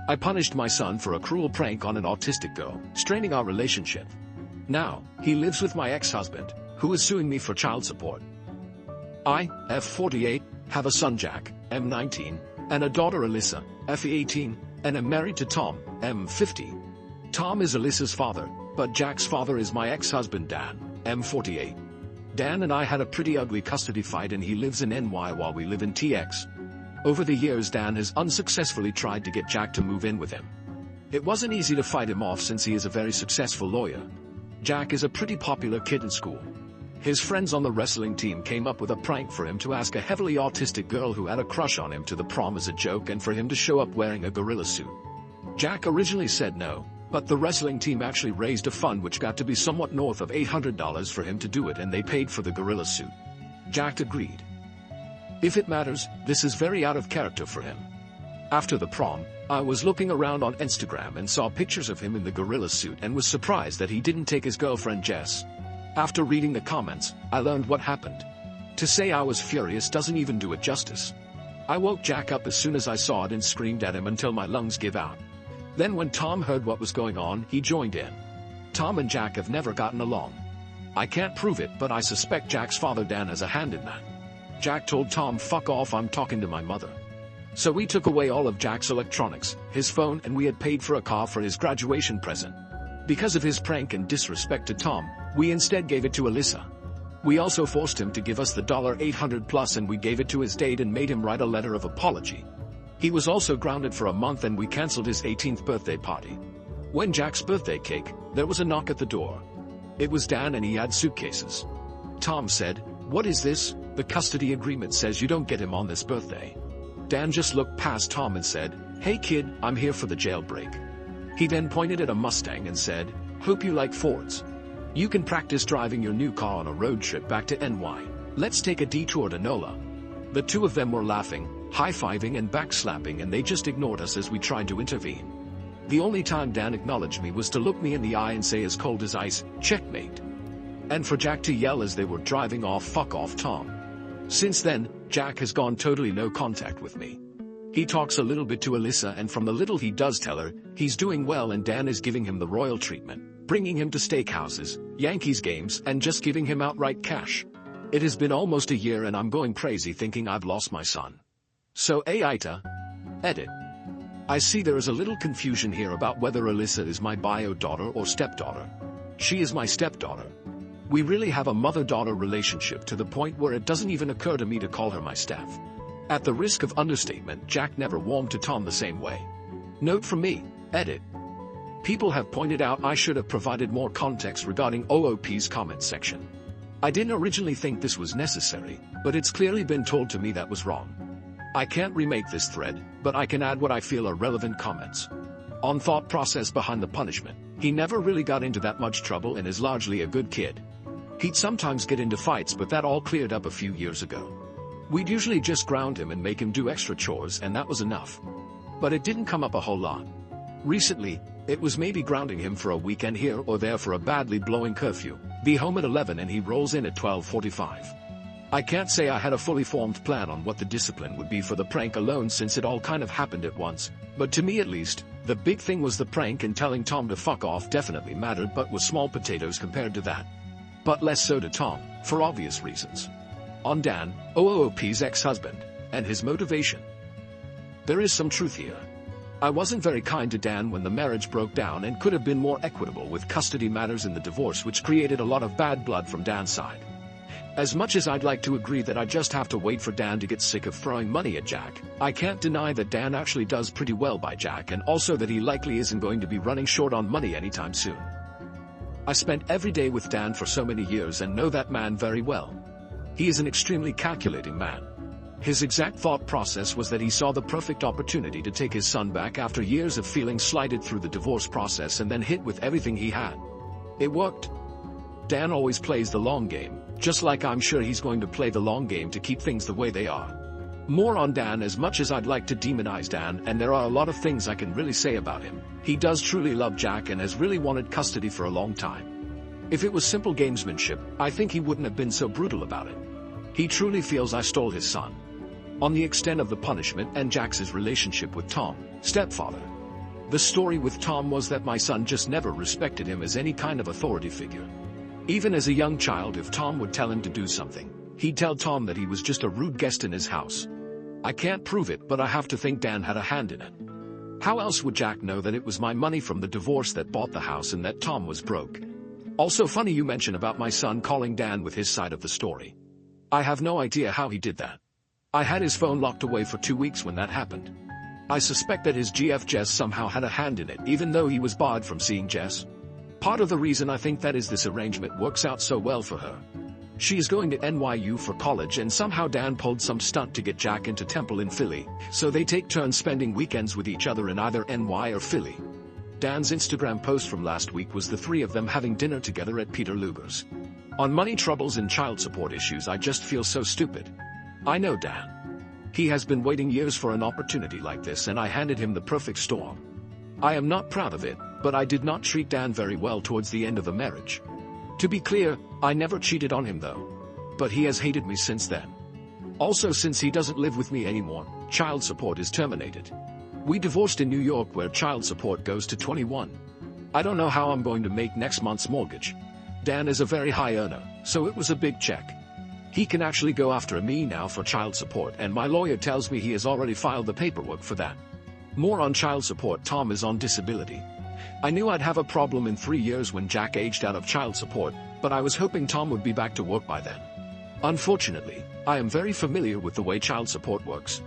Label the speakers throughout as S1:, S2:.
S1: I punished my son for a cruel prank on an autistic girl, straining our relationship. Now, he lives with my ex-husband, who is suing me for child support. I, F48, have a son Jack, M19, and a daughter Alyssa, F18, and am married to Tom, M50. Tom is Alyssa's father, but Jack's father is my ex-husband Dan, M48. Dan and I had a pretty ugly custody fight and he lives in NY while we live in TX. Over the years Dan has unsuccessfully tried to get Jack to move in with him. It wasn't easy to fight him off since he is a very successful lawyer. Jack is a pretty popular kid in school. His friends on the wrestling team came up with a prank for him to ask a heavily autistic girl who had a crush on him to the prom as a joke and for him to show up wearing a gorilla suit. Jack originally said no, but the wrestling team actually raised a fund which got to be somewhat north of $800 for him to do it and they paid for the gorilla suit. Jack agreed. If it matters, this is very out of character for him. After the prom, I was looking around on Instagram and saw pictures of him in the gorilla suit and was surprised that he didn't take his girlfriend Jess. After reading the comments, I learned what happened. To say I was furious doesn't even do it justice. I woke Jack up as soon as I saw it and screamed at him until my lungs gave out. Then when Tom heard what was going on, he joined in. Tom and Jack have never gotten along. I can't prove it, but I suspect Jack's father Dan has a hand in that. Jack told Tom, "Fuck off, I'm talking to my mother." So we took away all of Jack's electronics, his phone, and we had paid for a car for his graduation present. Because of his prank and disrespect to Tom, we instead gave it to Alyssa. We also forced him to give us the $800 plus and we gave it to his date and made him write a letter of apology. He was also grounded for a month and we cancelled his 18th birthday party. When Jack's birthday cake, there was a knock at the door. It was Dan and he had suitcases. Tom said, "What is this? The custody agreement says you don't get him on this birthday." Dan just looked past Tom and said, "Hey kid, I'm here for the jailbreak." He then pointed at a Mustang and said, "Hope you like Fords. You can practice driving your new car on a road trip back to NY. Let's take a detour to NOLA." The two of them were laughing, high-fiving and backslapping and they just ignored us as we tried to intervene. The only time Dan acknowledged me was to look me in the eye and say as cold as ice, "Checkmate." And for Jack to yell as they were driving off, "Fuck off, Tom." Since then, Jack has gone totally no contact with me. He talks a little bit to Alyssa and from the little he does tell her, he's doing well and Dan is giving him the royal treatment, bringing him to steakhouses, Yankees games and just giving him outright cash. It has been almost a year and I'm going crazy thinking I've lost my son. So AITA. Edit. I see there is a little confusion here about whether Alyssa is my bio daughter or stepdaughter. She is my stepdaughter. We really have a mother-daughter relationship to the point where it doesn't even occur to me to call her my steph. At the risk of understatement, Jack never warmed to Tom the same way. Note from me, edit. People have pointed out I should have provided more context regarding OOP's comment section. I didn't originally think this was necessary, but it's clearly been told to me that was wrong. I can't remake this thread, but I can add what I feel are relevant comments. On thought process behind the punishment, he never really got into that much trouble and is largely a good kid. He'd sometimes get into fights but that all cleared up a few years ago. We'd usually just ground him and make him do extra chores and that was enough. But it didn't come up a whole lot. Recently, it was maybe grounding him for a weekend here or there for a badly blowing curfew, be home at 11 and he rolls in at 12:45. I can't say I had a fully formed plan on what the discipline would be for the prank alone since it all kind of happened at once, but to me at least, the big thing was the prank and telling Tom to fuck off definitely mattered but was small potatoes compared to that. But less so to Tom, for obvious reasons. On Dan, OOP's ex-husband, and his motivation. There is some truth here. I wasn't very kind to Dan when the marriage broke down and could have been more equitable with custody matters in the divorce which created a lot of bad blood from Dan's side. As much as I'd like to agree that I just have to wait for Dan to get sick of throwing money at Jack, I can't deny that Dan actually does pretty well by Jack and also that he likely isn't going to be running short on money anytime soon. I spent every day with Dan for so many years and know that man very well. He is an extremely calculating man. His exact thought process was that he saw the perfect opportunity to take his son back after years of feeling slighted through the divorce process and then hit with everything he had. It worked. Dan always plays the long game, just like I'm sure he's going to play the long game to keep things the way they are. More on Dan. As much as I'd like to demonize Dan, and there are a lot of things I can really say about him, he does truly love Jack and has really wanted custody for a long time. If it was simple gamesmanship, I think he wouldn't have been so brutal about it. He truly feels I stole his son. On the extent of the punishment and Jack's relationship with Tom, stepfather. The story with Tom was that my son just never respected him as any kind of authority figure. Even as a young child, if Tom would tell him to do something, he'd tell Tom that he was just a rude guest in his house. I can't prove it, but I have to think Dan had a hand in it. How else would Jack know that it was my money from the divorce that bought the house and that Tom was broke? Also funny you mention about my son calling Dan with his side of the story. I have no idea how he did that. I had his phone locked away for 2 weeks when that happened. I suspect that his GF Jess somehow had a hand in it, even though he was barred from seeing Jess. Part of the reason I think that is this arrangement works out so well for her. She is going to NYU for college, and somehow Dan pulled some stunt to get Jack into Temple in Philly, so they take turns spending weekends with each other in either NY or Philly. Dan's Instagram post from last week was the three of them having dinner together at Peter Luger's. On money troubles and child support issues, I just feel so stupid. I know Dan. He has been waiting years for an opportunity like this, and I handed him the perfect storm. I am not proud of it, but I did not treat Dan very well towards the end of the marriage. To be clear, I never cheated on him though. But he has hated me since then. Also, since he doesn't live with me anymore, child support is terminated. We divorced in New York, where child support goes to 21. I don't know how I'm going to make next month's mortgage. Dan is a very high earner, so it was a big check. He can actually go after me now for child support, and my lawyer tells me he has already filed the paperwork for that. More on child support. Tom is on disability. I knew I'd have a problem in 3 years when Jack aged out of child support, but I was hoping Tom would be back to work by then. Unfortunately, I am very familiar with the way child support works.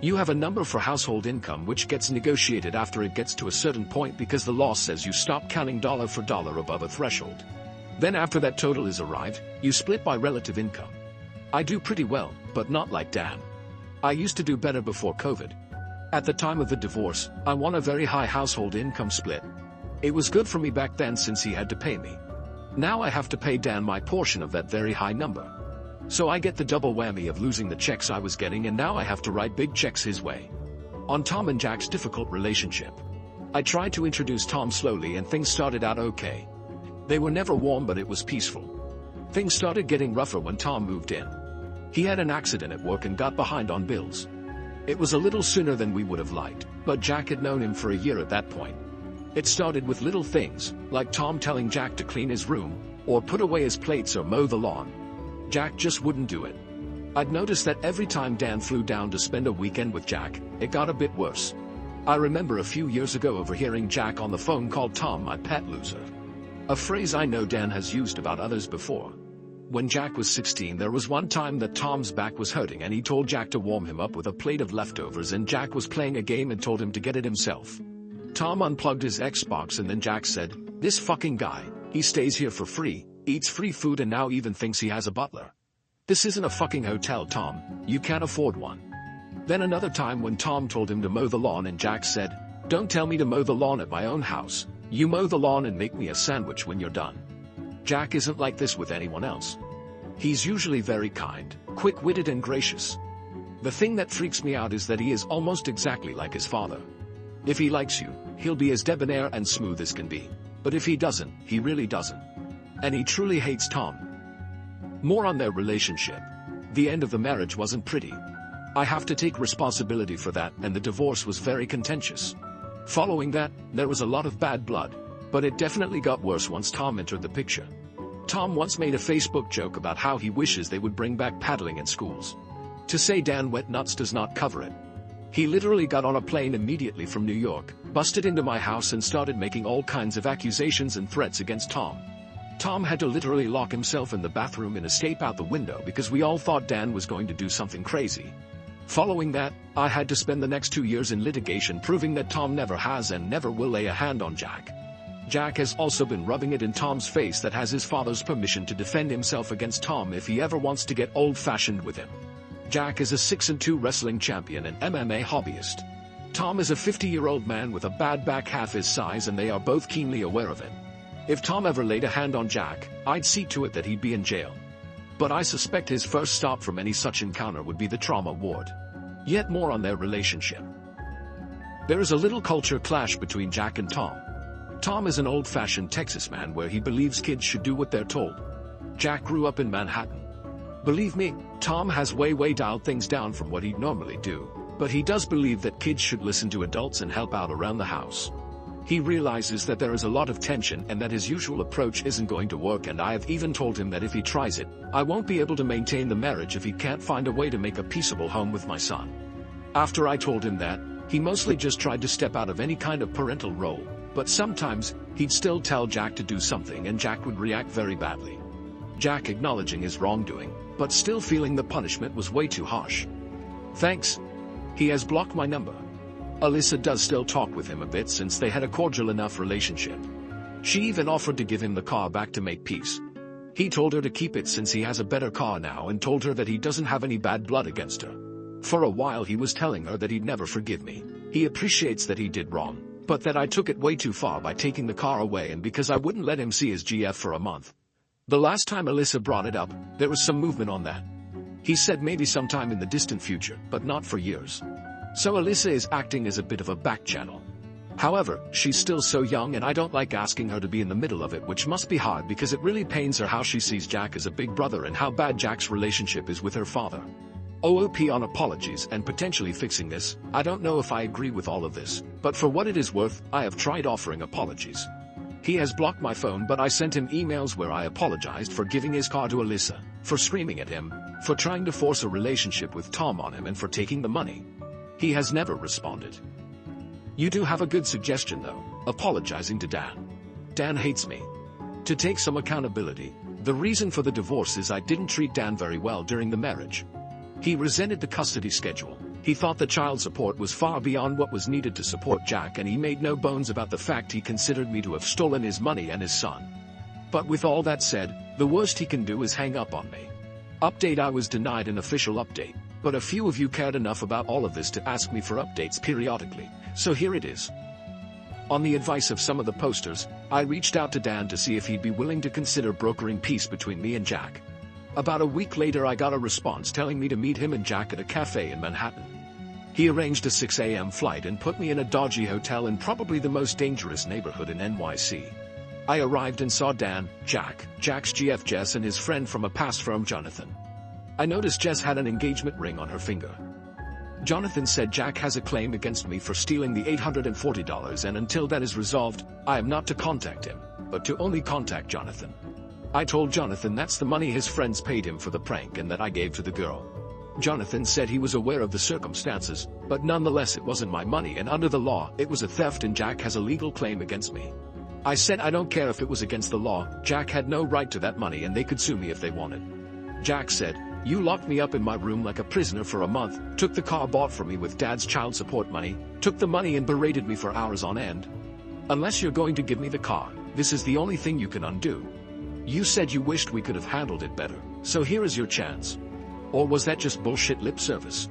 S1: You have a number for household income which gets negotiated after it gets to a certain point, because the law says you stop counting dollar for dollar above a threshold. Then after that total is arrived, you split by relative income. I do pretty well, but not like Dan. I used to do better before COVID. At the time of the divorce, I won a very high household income split. It was good for me back then since he had to pay me. Now I have to pay Dan my portion of that very high number. So I get the double whammy of losing the checks I was getting, and now I have to write big checks his way. On Tom and Jack's difficult relationship. I tried to introduce Tom slowly and things started out okay. They were never warm, but it was peaceful. Things started getting rougher when Tom moved in. He had an accident at work and got behind on bills. It was a little sooner than we would have liked, but Jack had known him for a year at that point. It started with little things, like Tom telling Jack to clean his room, or put away his plates or mow the lawn. Jack just wouldn't do it. I'd noticed that every time Dan flew down to spend a weekend with Jack, it got a bit worse. I remember a few years ago overhearing Jack on the phone call Tom my pet loser. A phrase I know Dan has used about others before. When Jack was 16, there was one time that Tom's back was hurting and he told Jack to warm him up with a plate of leftovers, and Jack was playing a game and told him to get it himself. Tom unplugged his Xbox and then Jack said, "This fucking guy, he stays here for free, eats free food, and now even thinks he has a butler. This isn't a fucking hotel, Tom, you can't afford one." Then another time when Tom told him to mow the lawn and Jack said, "Don't tell me to mow the lawn at my own house, you mow the lawn and make me a sandwich when you're done." Jack isn't like this with anyone else. He's usually very kind, quick-witted and gracious. The thing that freaks me out is that he is almost exactly like his father. If he likes you, he'll be as debonair and smooth as can be. But if he doesn't, he really doesn't. And he truly hates Tom. More on their relationship. The end of the marriage wasn't pretty. I have to take responsibility for that, and the divorce was very contentious. Following that, there was a lot of bad blood. But it definitely got worse once Tom entered the picture. Tom once made a Facebook joke about how he wishes they would bring back paddling in schools. To say Dan went nuts does not cover it. He literally got on a plane immediately from New York, busted into my house and started making all kinds of accusations and threats against Tom. Tom had to literally lock himself in the bathroom and escape out the window because we all thought Dan was going to do something crazy. Following that, I had to spend the next 2 years in litigation proving that Tom never has and never will lay a hand on Jack. Jack has also been rubbing it in Tom's face that has his father's permission to defend himself against Tom if he ever wants to get old-fashioned with him. Jack is a 6'2" wrestling champion and MMA hobbyist. Tom is a 50-year-old man with a bad back half his size, and they are both keenly aware of it. If Tom ever laid a hand on Jack, I'd see to it that he'd be in jail. But I suspect his first stop from any such encounter would be the trauma ward. Yet more on their relationship. There is a little culture clash between Jack and Tom. Tom is an old-fashioned Texas man where he believes kids should do what they're told. Jack grew up in Manhattan. Believe me, Tom has way dialed things down from what he'd normally do, but he does believe that kids should listen to adults and help out around the house. He realizes that there is a lot of tension and that his usual approach isn't going to work, and I have even told him that if he tries it, I won't be able to maintain the marriage if he can't find a way to make a peaceable home with my son. After I told him that, he mostly just tried to step out of any kind of parental role, but sometimes, he'd still tell Jack to do something and Jack would react very badly. Jack acknowledging his wrongdoing, but still feeling the punishment was way too harsh. Thanks. He has blocked my number. Alyssa does still talk with him a bit since they had a cordial enough relationship. She even offered to give him the car back to make peace. He told her to keep it since he has a better car now and told her that he doesn't have any bad blood against her. For a while he was telling her that he'd never forgive me. He appreciates that he did wrong, but that I took it way too far by taking the car away and because I wouldn't let him see his GF for a month. The last time Alyssa brought it up, there was some movement on that. He said maybe sometime in the distant future, but not for years. So Alyssa is acting as a bit of a back channel. However, she's still so young and I don't like asking her to be in the middle of it, which must be hard because it really pains her how she sees Jack as a big brother and how bad Jack's relationship is with her father. OOP on apologies and potentially fixing this. I don't know if I agree with all of this, but for what it is worth, I have tried offering apologies. He has blocked my phone, but I sent him emails where I apologized for giving his car to Alyssa, for screaming at him, for trying to force a relationship with Tom on him and for taking the money. He has never responded. You do have a good suggestion though, apologizing to Dan. Dan hates me. To take some accountability, the reason for the divorce is I didn't treat Dan very well during the marriage. He resented the custody schedule. He thought the child support was far beyond what was needed to support Jack, and he made no bones about the fact he considered me to have stolen his money and his son. But with all that said, the worst he can do is hang up on me. Update: I was denied an official update, but a few of you cared enough about all of this to ask me for updates periodically, so here it is. On the advice of some of the posters, I reached out to Dan to see if he'd be willing to consider brokering peace between me and Jack. About a week later I got a response telling me to meet him and Jack at a cafe in Manhattan. He arranged a 6 a.m. flight and put me in a dodgy hotel in probably the most dangerous neighborhood in NYC. I arrived and saw Dan, Jack's GF Jess, and his friend from a past firm, Jonathan. I noticed Jess had an engagement ring on her finger. Jonathan said Jack has a claim against me for stealing the $840, and until that is resolved, I am not to contact him, but to only contact Jonathan. I told Jonathan that's the money his friends paid him for the prank and that I gave to the girl. Jonathan said he was aware of the circumstances, but nonetheless it wasn't my money and under the law it was a theft and Jack has a legal claim against me. I said I don't care if it was against the law, Jack had no right to that money and they could sue me if they wanted. Jack said, "You locked me up in my room like a prisoner for a month, took the car bought for me with Dad's child support money, took the money and berated me for hours on end. Unless you're going to give me the car, this is the only thing you can undo. You said you wished we could have handled it better, so here is your chance. Or was that just bullshit lip service?"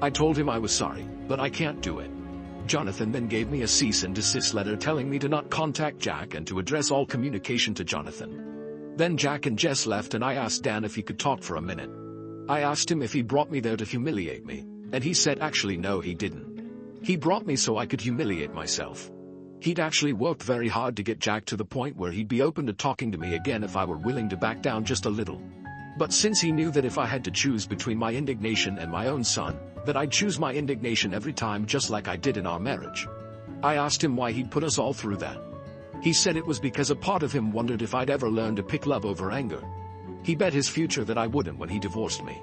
S1: I told him I was sorry, but I can't do it. Jonathan then gave me a cease and desist letter telling me to not contact Jack and to address all communication to Jonathan. Then Jack and Jess left and I asked Dan if he could talk for a minute. I asked him if he brought me there to humiliate me, and he said actually no, he didn't. He brought me so I could humiliate myself. He'd actually worked very hard to get Jack to the point where he'd be open to talking to me again if I were willing to back down just a little. But since he knew that if I had to choose between my indignation and my own son, that I'd choose my indignation every time, just like I did in our marriage. I asked him why he'd put us all through that. He said it was because a part of him wondered if I'd ever learn to pick love over anger. He bet his future that I wouldn't when he divorced me.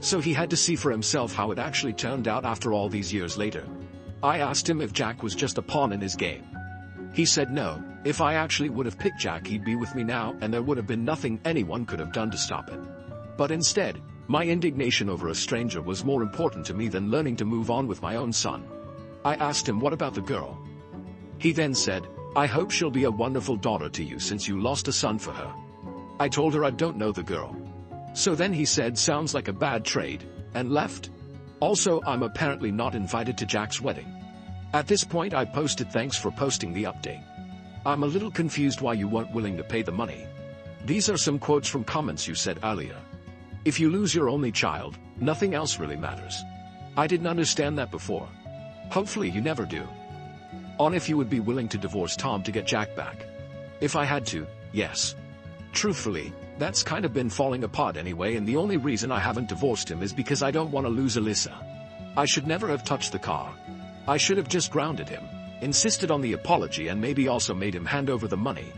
S1: So he had to see for himself how it actually turned out after all these years later. I asked him if Jack was just a pawn in his game. He said no, if I actually would have picked Jack he'd be with me now and there would have been nothing anyone could have done to stop it. But instead, my indignation over a stranger was more important to me than learning to move on with my own son. I asked him what about the girl? He then said, "I hope she'll be a wonderful daughter to you since you lost a son for her." I told her I don't know the girl. So then he said sounds like a bad trade, and left. Also, I'm apparently not invited to Jack's wedding. At this point I posted thanks for posting the update. I'm a little confused why you weren't willing to pay the money. These are some quotes from comments you said earlier. If you lose your only child, nothing else really matters. I didn't understand that before. Hopefully you never do. On if you would be willing to divorce Tom to get Jack back. If I had to, yes. Truthfully, that's kind of been falling apart anyway, and the only reason I haven't divorced him is because I don't want to lose Alyssa. I should never have touched the car. I should have just grounded him. insisted on the apology and maybe also made him hand over the money.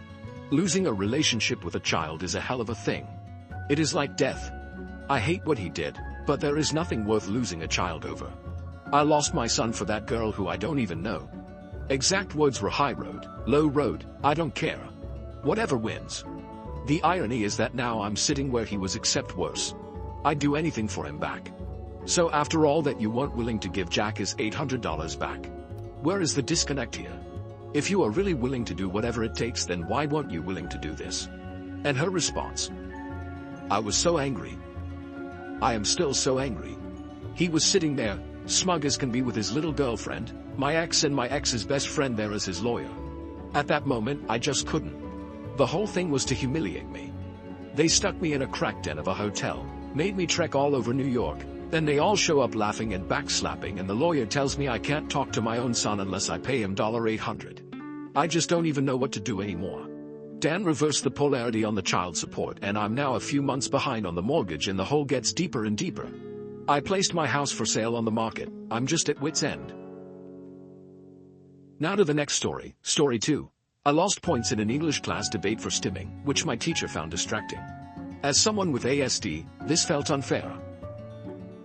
S1: Losing a relationship with a child is a hell of a thing. It is like death. I hate what he did, but there is nothing worth losing a child over. I lost my son for that girl who I don't even know. Exact words were high road, low road, I don't care. Whatever wins. The irony is that now I'm sitting where he was, except worse. I'd do anything for him back. So after all that, you weren't willing to give Jack his $800 back. Where is the disconnect here? If you are really willing to do whatever it takes, then why weren't you willing to do this? And her response? I was so angry. I am still so angry. He was sitting there, smug as can be, with his little girlfriend, my ex, and my ex's best friend there as his lawyer. At that moment, I just couldn't. The whole thing was to humiliate me. They stuck me in a crack den of a hotel, made me trek all over New York, then they all show up laughing and backslapping, and the lawyer tells me I can't talk to my own son unless I pay him $800. I just don't even know what to do anymore. Dan reversed the polarity on the child support, and I'm now a few months behind on the mortgage, and the hole gets deeper and deeper. I placed my house for sale on the market. I'm just at wit's end. Now to the next story, story 2. I lost points in an English class debate for stimming, which my teacher found distracting. As someone with ASD, this felt unfair.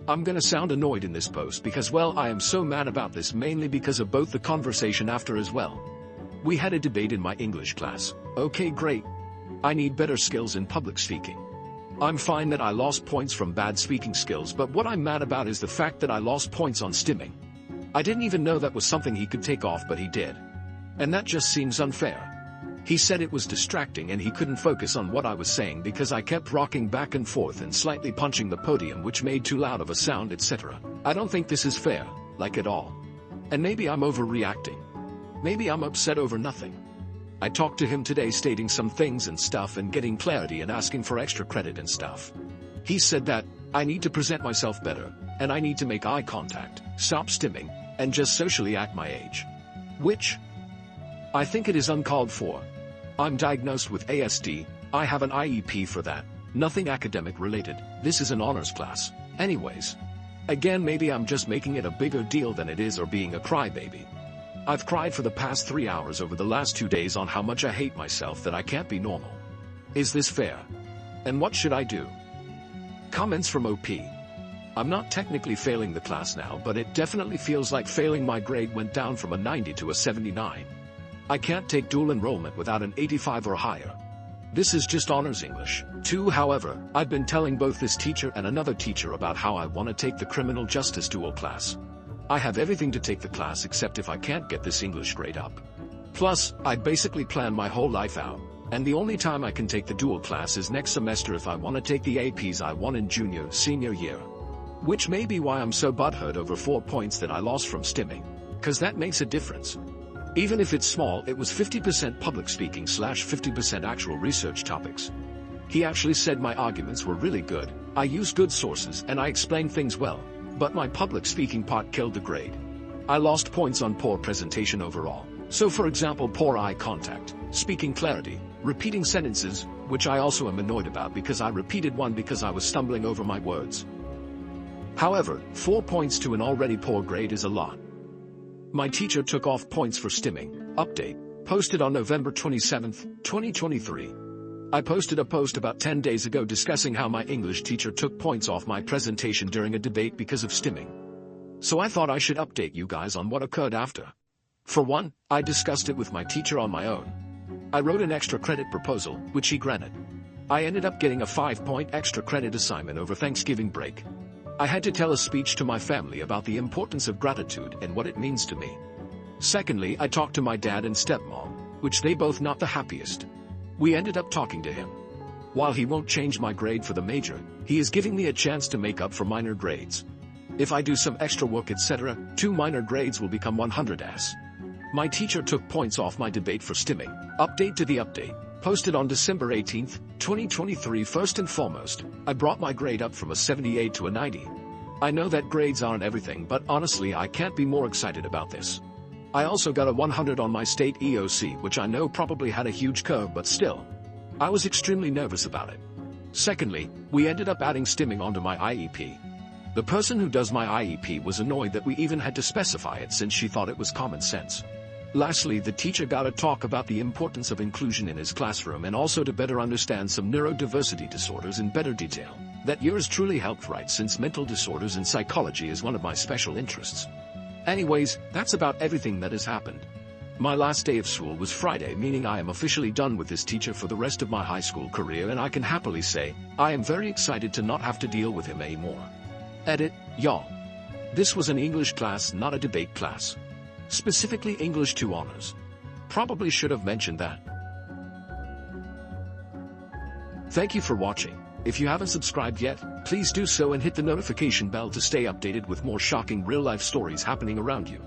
S1: I'm gonna sound annoyed in this post because, well, I am so mad about this, mainly because of both the conversation after as well. We had a debate in my English class. Okay, great. I need better skills in public speaking. I'm fine that I lost points from bad speaking skills, but what I'm mad about is the fact that I lost points on stimming. I didn't even know that was something he could take off, but he did. And that just seems unfair. He said it was distracting and he couldn't focus on what I was saying because I kept rocking back and forth and slightly punching the podium, which made too loud of a sound, etc. I don't think this is fair, like at all. And maybe I'm overreacting. Maybe I'm upset over nothing. I talked to him today, stating some things and stuff and getting clarity and asking for extra credit and stuff. He said that I need to present myself better, and I need to make eye contact, stop stimming, and just socially act my age. Which I think it is uncalled for. I'm diagnosed with ASD, I have an IEP for that, nothing academic related, this is an honors class. Anyways. Again, maybe I'm just making it a bigger deal than it is, or being a crybaby. I've cried for the past 3 hours over the last 2 days on how much I hate myself, that I can't be normal. Is this fair? And what should I do? Comments from OP. I'm not technically failing the class now, but it definitely feels like failing. My grade went down from a 90 to a 79. I can't take dual enrollment without an 85 or higher. This is just honors English, too. However, I've been telling both this teacher and another teacher about how I want to take the criminal justice dual class. I have everything to take the class except if I can't get this English grade up. Plus, I basically planned my whole life out, and the only time I can take the dual class is next semester if I want to take the APs I want in senior year. Which may be why I'm so butthurt over 4 points that I lost from stimming. Cause that makes a difference. Even if it's small, it was 50% public speaking / 50% actual research topics. He actually said my arguments were really good, I used good sources, and I explained things well, but my public speaking part killed the grade. I lost points on poor presentation overall. So for example, poor eye contact, speaking clarity, repeating sentences, which I also am annoyed about because I repeated one because I was stumbling over my words. However, 4 points to an already poor grade is a lot. My teacher took off points for stimming. Update. Posted on November 27, 2023. I posted a post about 10 days ago discussing how my English teacher took points off my presentation during a debate because of stimming. So I thought I should update you guys on what occurred after. For one, I discussed it with my teacher on my own. I wrote an extra credit proposal, which he granted. I ended up getting a 5-point extra credit assignment over Thanksgiving break. I had to tell a speech to my family about the importance of gratitude and what it means to me. Secondly, I talked to my dad and stepmom, which they both not the happiest. We ended up talking to him. While he won't change my grade for the major, he is giving me a chance to make up for minor grades. If I do some extra work, etc., 2 minor grades will become 100s. My teacher took points off my debate for stimming. Update to the update. Posted on December 18, 2023. First and foremost, I brought my grade up from a 78 to a 90. I know that grades aren't everything, but honestly I can't be more excited about this. I also got a 100 on my state EOC, which I know probably had a huge curve, but still. I was extremely nervous about it. Secondly, we ended up adding stimming onto my IEP. The person who does my IEP was annoyed that we even had to specify it since she thought it was common sense. Lastly, the teacher got to talk about the importance of inclusion in his classroom and also to better understand some neurodiversity disorders in better detail. That yours truly helped, right, since mental disorders and psychology is one of my special interests. Anyways, that's about everything that has happened. My last day of school was Friday, meaning I am officially done with this teacher for the rest of my high school career, and I can happily say, I am very excited to not have to deal with him anymore. Edit, y'all. This was an English class, not a debate class. Specifically English 2 honors. Probably should have mentioned that. Thank you for watching. If you haven't subscribed yet, please do so and hit the notification bell to stay updated with more shocking real-life stories happening around you.